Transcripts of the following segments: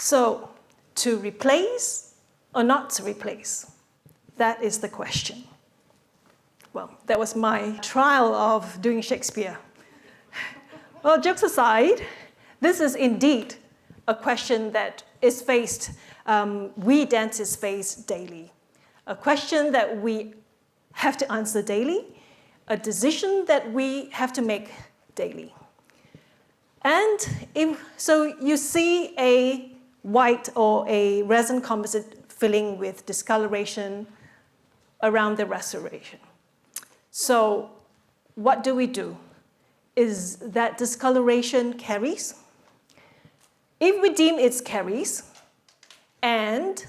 So, to replace or not to replace? That is the question. Well, that was my trial of doing Shakespeare. Well, jokes aside, this is indeed a question that is faced, we dentists face daily. A question that we have to answer daily, a decision that we have to make daily. And so you see a white or a resin composite filling with discoloration around the restoration. So what do we do? Is that discoloration caries? If we deem it's caries, and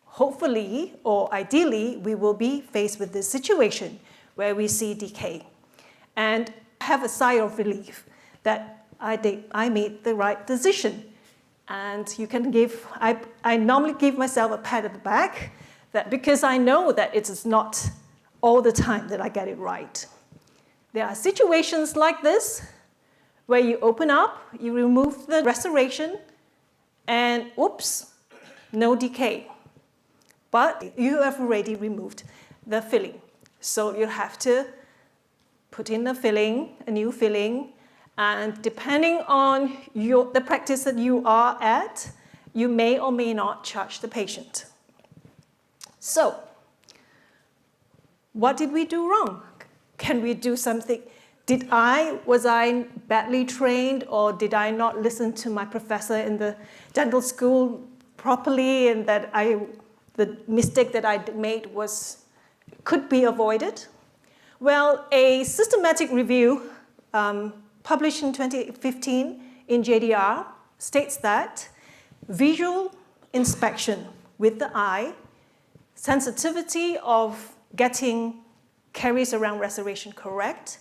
hopefully or ideally we will be faced with this situation where we see decay and have a sigh of relief that I made the right decision. And you can give, I normally give myself a pat at the back that because I know that it is not all the time that I get it right. There are situations like this where you open up, you remove the restoration, and oops, no decay. But you have already removed the filling. So you have to put in a filling, a new filling, and depending on the practice that you are at, you may or may not charge the patient. So, what did we do wrong? Can we do something? Was I badly trained, or did I not listen to my professor in the dental school properly, and that the mistake that I made could be avoided? Well, a systematic review published in 2015 in JDR states that visual inspection with the eye, sensitivity of getting caries around restoration correct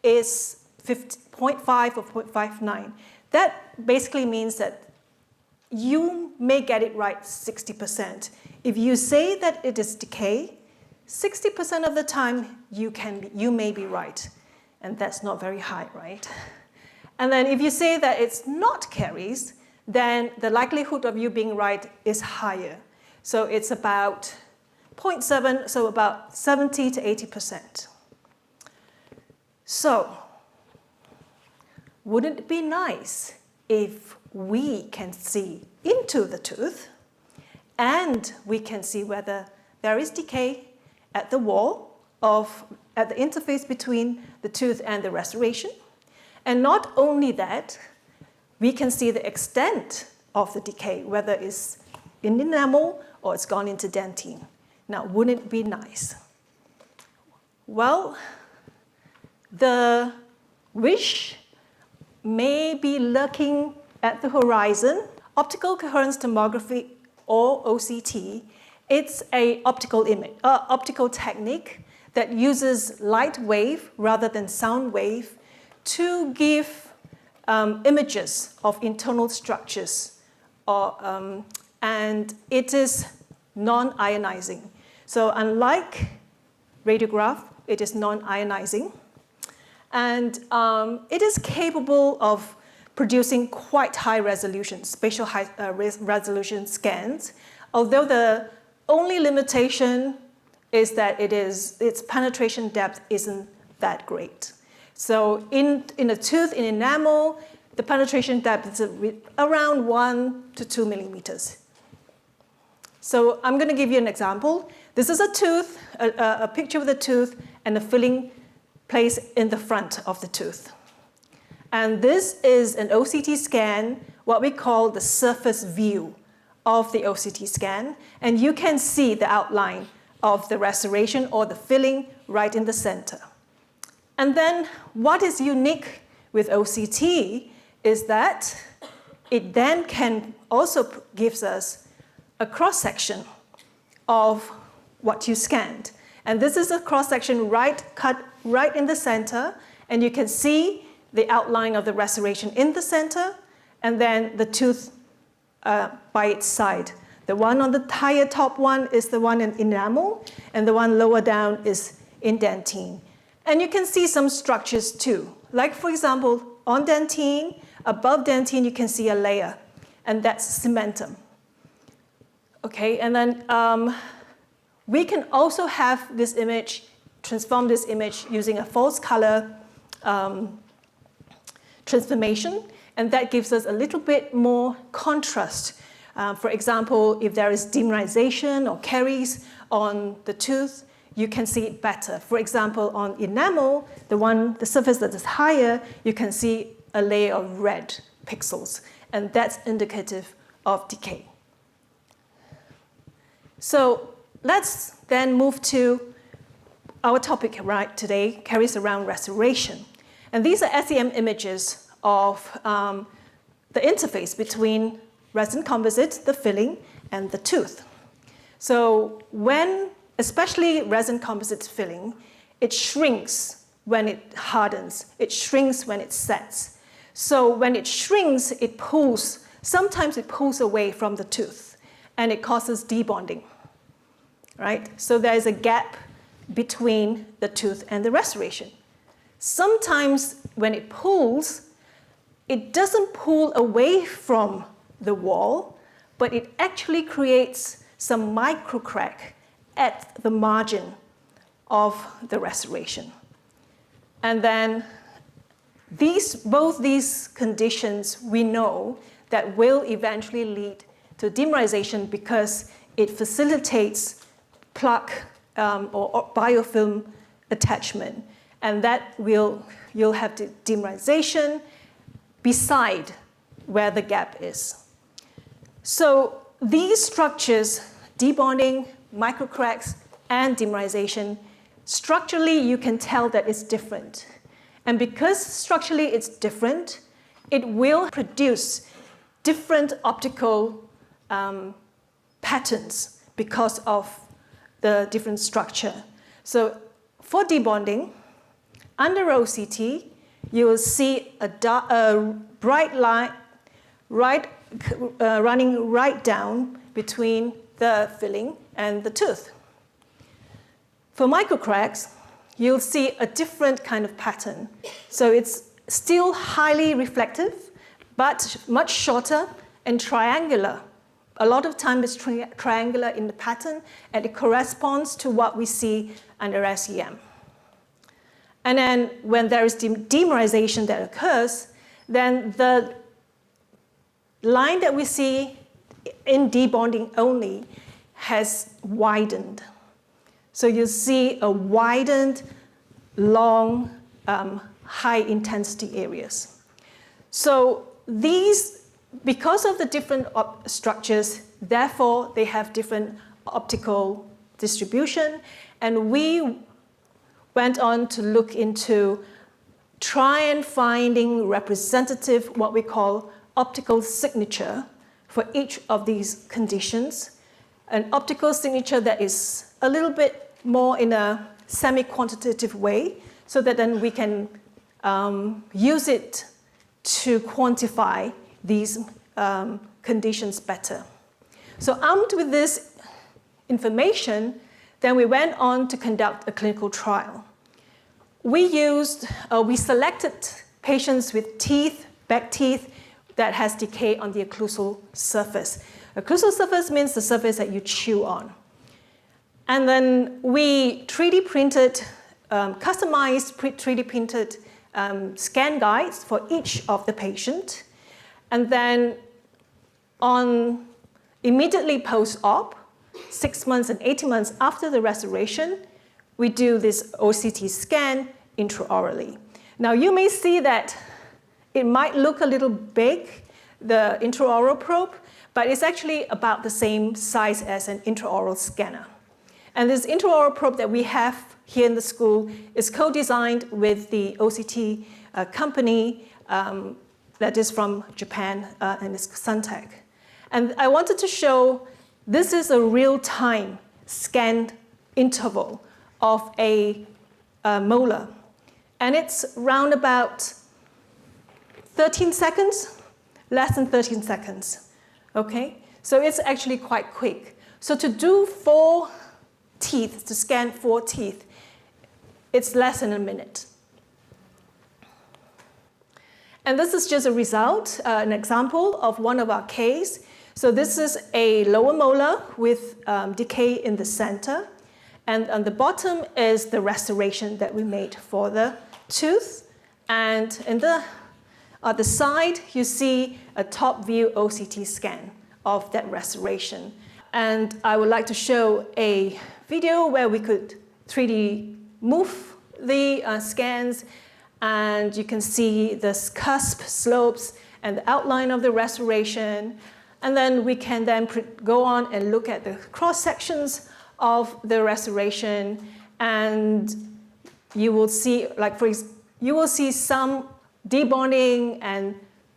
is 0.5 or 0.59. That basically means that you may get it right 60%. If you say that it is decay, 60% of the time you may be right. And that's not very high, right? And then if you say that it's not caries, then the likelihood of you being right is higher. So it's about 0.7, so about 70 to 80%. So, wouldn't it be nice if we can see into the tooth and we can see whether there is decay at the wall at the interface between the tooth and the restoration? And not only that, we can see the extent of the decay, whether it's in enamel or it's gone into dentine. Now, wouldn't it be nice? Well, the wish may be lurking at the horizon. Optical Coherence Tomography, or OCT, it's an optical technique that uses light wave rather than sound wave to give images of internal structures, and it is non-ionizing. So unlike radiograph, it is non-ionizing, and it is capable of producing quite high resolution, spatial high resolution scans, although the only limitation is that its penetration depth isn't that great. So in a tooth, in enamel, the penetration depth is around 1 to 2 millimeters. So I'm going to give you an example. This is a tooth, a picture of the tooth, and a filling placed in the front of the tooth. And this is an OCT scan, what we call the surface view of the OCT scan. And you can see the outline of the restoration or the filling right in the center. And then what is unique with OCT is that it then can also gives us a cross-section of what you scanned. And this is a cross-section cut right in the center, and you can see the outline of the restoration in the center, and then the tooth by its side. The one on the higher top one is the one in enamel, and the one lower down is in dentine. And you can see some structures too. Like, for example, on dentine, above dentine, you can see a layer. and that's cementum. Okay, and then we can also have this image, transform this image using a false color transformation, and that gives us a little bit more contrast. For example, if there is demineralization or caries on the tooth, you can see it better. For example, on enamel, the surface that is higher, you can see a layer of red pixels, and that's indicative of decay. So let's then move to our topic right today, caries around restoration. And these are SEM images of the interface between resin composite, the filling, and the tooth. So when, especially resin composite filling, it shrinks when it hardens. It shrinks when it sets. So when it shrinks, it pulls, sometimes it pulls away from the tooth, and it causes debonding, right? So there's a gap between the tooth and the restoration. Sometimes when it pulls, it doesn't pull away from the wall, but it actually creates some micro crack at the margin of the restoration. And then both these conditions we know that will eventually lead to demineralization because it facilitates plaque or biofilm attachment. And that you'll have the demineralization beside where the gap is. So these structures, debonding, microcracks, and demineralization, structurally you can tell that it's different. And because structurally it's different, it will produce different optical patterns because of the different structure. So for debonding, under OCT, you will see a bright line running right down between the filling and the tooth. For microcracks, you'll see a different kind of pattern. So it's still highly reflective, but much shorter and triangular. A lot of time it's triangular in the pattern, and it corresponds to what we see under SEM. And then when there is demineralization that occurs, then the line that we see in debonding only has widened. So you see a widened, long, high-intensity areas. So these, because of the different structures, therefore they have different optical distribution, and we went on to look into try and finding representative, what we call optical signature for each of these conditions, an optical signature that is a little bit more in a semi-quantitative way, so that then we can use it to quantify these conditions better. So armed with this information, then we went on to conduct a clinical trial. We selected patients with teeth, back teeth, that has decay on the occlusal surface. Occlusal surface means the surface that you chew on. And then we 3D printed, customized 3D printed scan guides for each of the patient. And then immediately post-op, 6 months and 18 months after the restoration, we do this OCT scan intraorally. Now you may see that it might look a little big, the intraoral probe, but it's actually about the same size as an intraoral scanner. And this intraoral probe that we have here in the school is co-designed with the OCT company that is from Japan, and it's Suntech. And I wanted to show this is a real-time scanned interval of a molar. And it's round about 13 seconds, less than 13 seconds, okay? So it's actually quite quick. So to do 4 teeth, to scan 4 teeth, it's less than a minute. And this is just a result, an example of one of our cases. So this is a lower molar with decay in the center. And on the bottom is the restoration that we made for the tooth. And in the other side, you see a top view OCT scan of that restoration. And I would like to show a video where we could 3D move the scans, and you can see this cusp slopes and the outline of the restoration. And then we can then go on and look at the cross sections of the restoration, and you will see, you will see some debonding and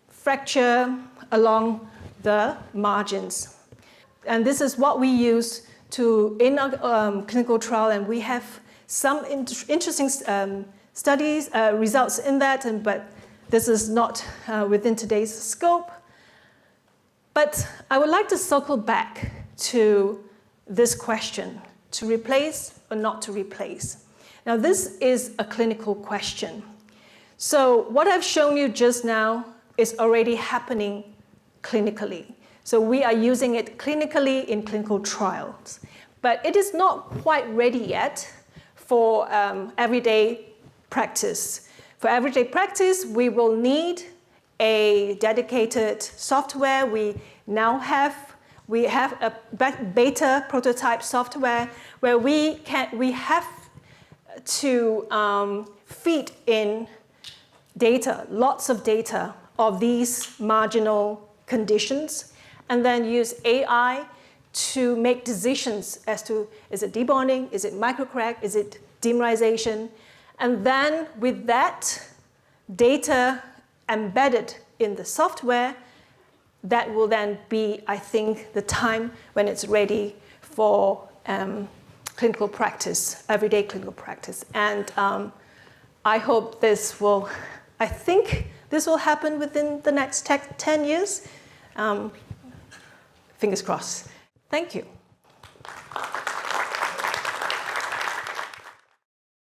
fracture along the margins. And this is what we use in our clinical trial, and we have some interesting studies, results in that, but this is not within today's scope. But I would like to circle back to this question, to replace or not to replace. Now, this is a clinical question. So what I've shown you just now is already happening clinically. So we are using it clinically in clinical trials. But it is not quite ready yet for everyday practice. For everyday practice, we will need a dedicated software. We have a beta prototype software where we have to feed in data, lots of data of these marginal conditions, and then use AI to make decisions as to, is it debonding, is it microcrack, is it dimerization? And then with that data embedded in the software, that will then be, I think, the time when it's ready for clinical practice, everyday clinical practice. And I hope I think this will happen within the next 10 years. Fingers crossed. Thank you.